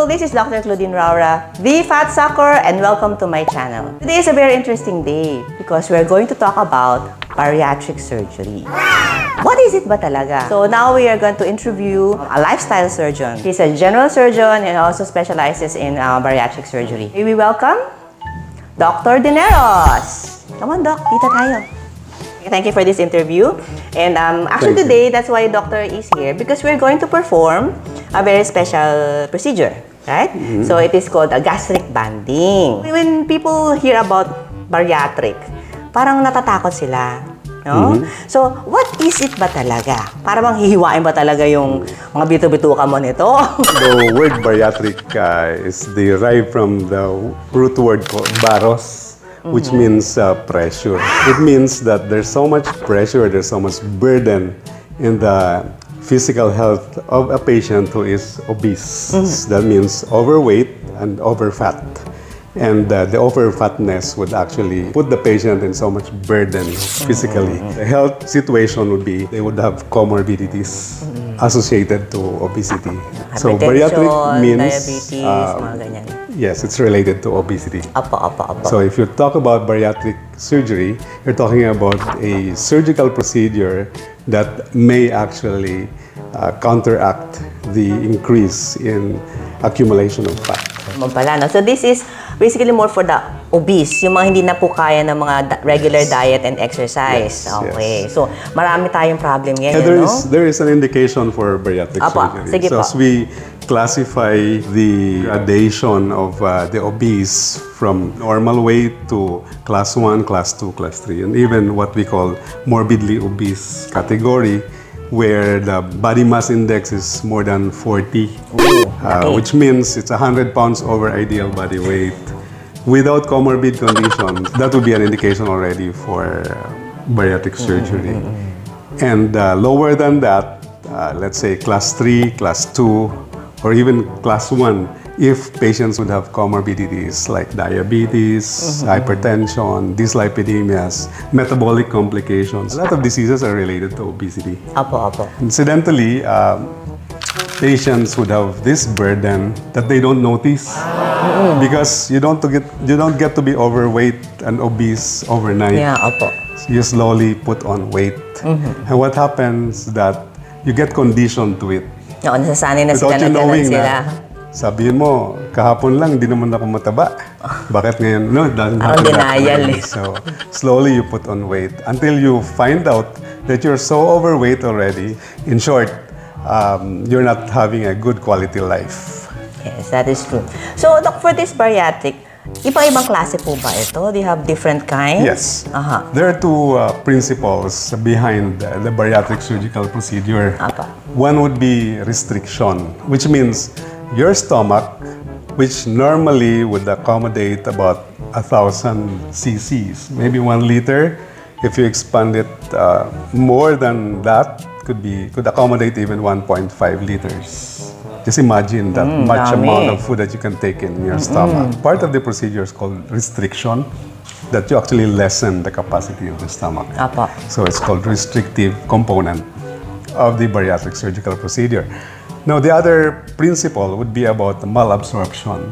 this is Dr. Claudine Roura, the Fat Sucker, and welcome to my channel. Today is a very interesting day because we're going to talk about bariatric surgery. What is it ba talaga? So now we are going to interview a lifestyle surgeon. He's a general surgeon and also specializes in bariatric surgery. May we welcome Dr. Dineros. Come on, Doc. Dito tayo. Thank you for this interview. And actually today, that's why Doctor is here because we're going to perform a very special procedure, right? So it is called a gastric banding. When people hear about bariatric, parang natatakot sila, no? So what is it ba talaga? Para bang hihiwain ba talaga yung mga bito-bituka mo nito? The word bariatric is derived from the root word called baros, which means pressure. It means that there's so much pressure, there's so much burden in the physical health of a patient who is obese. That means overweight and overfat. And the overfatness would actually put the patient in so much burden physically. The health situation would be they would have comorbidities associated to obesity. So bariatric means diabetes, mga ganyan. Yes, it's related to obesity. Apo. So if you talk about bariatric surgery, you're talking about a surgical procedure that may actually counteract the increase in accumulation of fat. No? So this is basically more for the obese, yung mga hindi na po kaya ng mga regular diet and exercise. Okay. So marami tayong problem ngayon, There is an indication for bariatric surgery. Sige so po. as we classify the gradation of the obese from normal weight to class 1, class 2, class 3, and even what we call morbidly obese category, where the body mass index is more than 40, which means it's 100 pounds over ideal body weight. Without comorbid conditions, that would be an indication already for bariatric surgery. And lower than that, let's say class 3, class 2, or even class 1, if patients would have comorbidities like diabetes, hypertension, dyslipidemias, metabolic complications. A lot of diseases are related to obesity. Apo. Incidentally, patients would have this burden that they don't notice because you don't get to be overweight and obese overnight. Yeah, apo. You slowly put on weight. And what happens is that you get conditioned to it. Oo, nasasanay na sila Without you na knowing sila. na, sabihin mo, kahapon lang, hindi naman ako mataba. Bakit ngayon? No, it doesn't happen that way. So, slowly you put on weight until you find out that you're so overweight already. In short, you're not having a good quality life. Yes, that is true. So, Doc, for this bariatric, iba-ibang klase po ba ito? Do you have different kinds? Yes. There are two principles behind the bariatric surgical procedure. One would be restriction, which means your stomach, which normally would accommodate about 1,000 cc's, maybe 1 liter. If you expand it more than that, could accommodate even 1.5 liters. Just imagine that much amount of food that you can take in your stomach. Part of the procedure is called restriction, that you actually lessen the capacity of the stomach. So it's called restrictive component of the bariatric surgical procedure. Now, the other principle would be about malabsorption.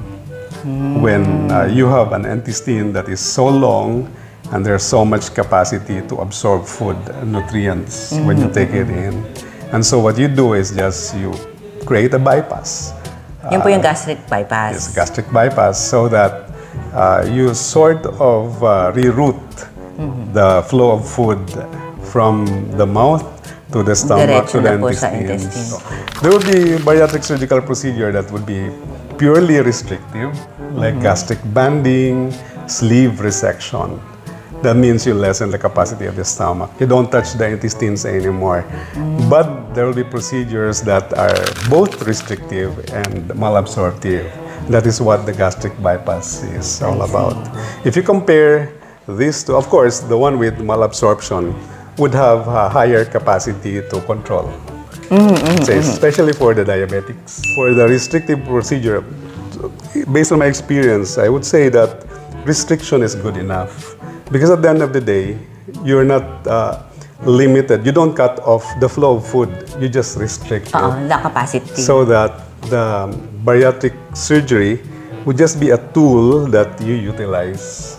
When you have an intestine that is so long and there's so much capacity to absorb food and nutrients when you take it in. And so what you do is just you create a bypass. Yun po yung gastric bypass. Yes, gastric bypass, so that you sort of reroute the flow of food from the mouth to the stomach to the intestines. There would be bariatric surgical procedure that would be purely restrictive, like gastric banding, sleeve resection. That means you lessen the capacity of the stomach. You don't touch the intestines anymore. But there will be procedures that are both restrictive and malabsorptive. That is what the gastric bypass is all about. If you compare these two, of course, the one with malabsorption would have a higher capacity to control. Especially for the diabetics. For the restrictive procedure, based on my experience, I would say that restriction is good enough. Because at the end of the day, you're not limited. You don't cut off the flow of food. You just restrict it. The capacity. So that the bariatric surgery would just be a tool that you utilize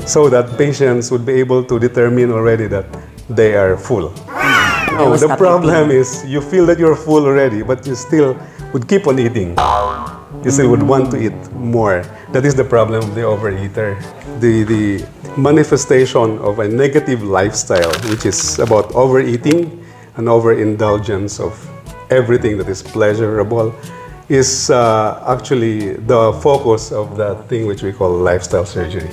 so that patients would be able to determine already that they are full. No, the problem is you feel that you're full already, but you still would keep on eating. You still would want to eat more. That is the problem of the overeater. The manifestation of a negative lifestyle, which is about overeating and overindulgence of everything that is pleasurable, is actually the focus of that thing which we call lifestyle surgery.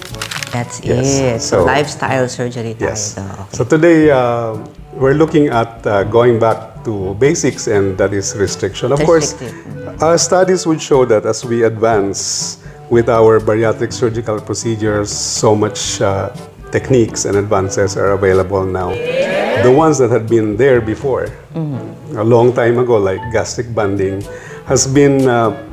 That's it. So lifestyle surgery. Yes. Okay. So today we're looking at going back to basics, and that is restriction. Of course, studies would show that as we advance with our bariatric surgical procedures, so much techniques and advances are available now. The ones that had been there before, a long time ago, like gastric banding, has been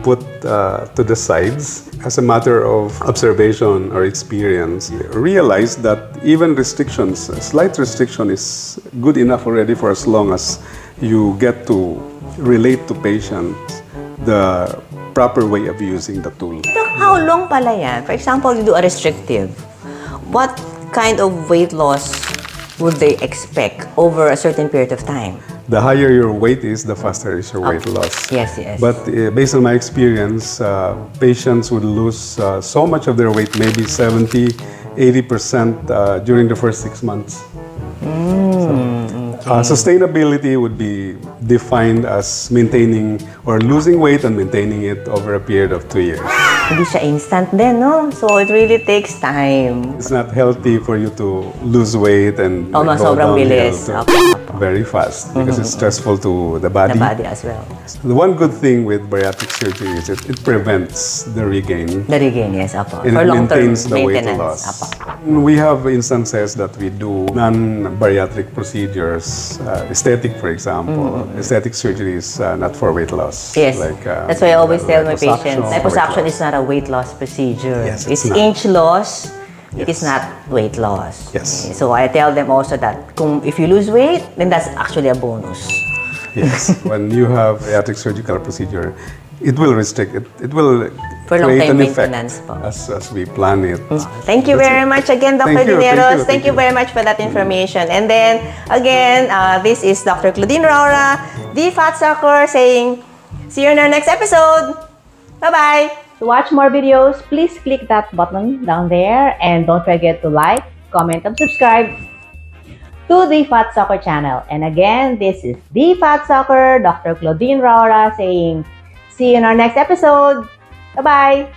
put to the sides as a matter of observation or experience. Realize that even restrictions, a slight restriction is good enough already for as long as you get to relate to patients the proper way of using the tool. How long pala yan? For example, you do a restrictive. What kind of weight loss would they expect over a certain period of time? The higher your weight is, the faster is your weight loss. Yes, yes. But based on my experience, patients would lose so much of their weight, maybe 70, 80% during the first 6 months. Sustainability would be defined as maintaining or losing weight and maintaining it over a period of 2 years. Hindi siya instant din, no? So it really takes time. It's not healthy for you to lose weight and go sobrang bilis. Very fast because it's stressful to the body. The body as well. The one good thing with bariatric surgery is it prevents the regain. The regain, yes, apo. And for it long-term maintains the weight maintenance, loss. apo. We have instances that we do non-bariatric procedures, aesthetic, for example. Aesthetic surgery is not for weight loss. Yes, like, that's why I always tell my liposuction, patients, liposuction is not a weight loss procedure. Yes, it's not. inch loss. It Yes. is not weight loss. Yes. Okay, so I tell them also that if you lose weight, then that's actually a bonus. Yes. When you have bariatric surgical procedure, it will restrict it. It will For create long-time an effect maintenance po. as we plan it. Thank you very much again, Dr. Thank you, Dineros. thank you. Very much for that information. And then, again, this is Dr. Claudine Roura, the Fat Sucker, saying, see you in our next episode. Bye-bye. To watch more videos, please click that button down there. And don't forget to like, comment, and subscribe to the Fat Sucker channel. And again, this is the Fat Sucker, Dr. Claudine Roura, saying, see you in our next episode. Bye-bye.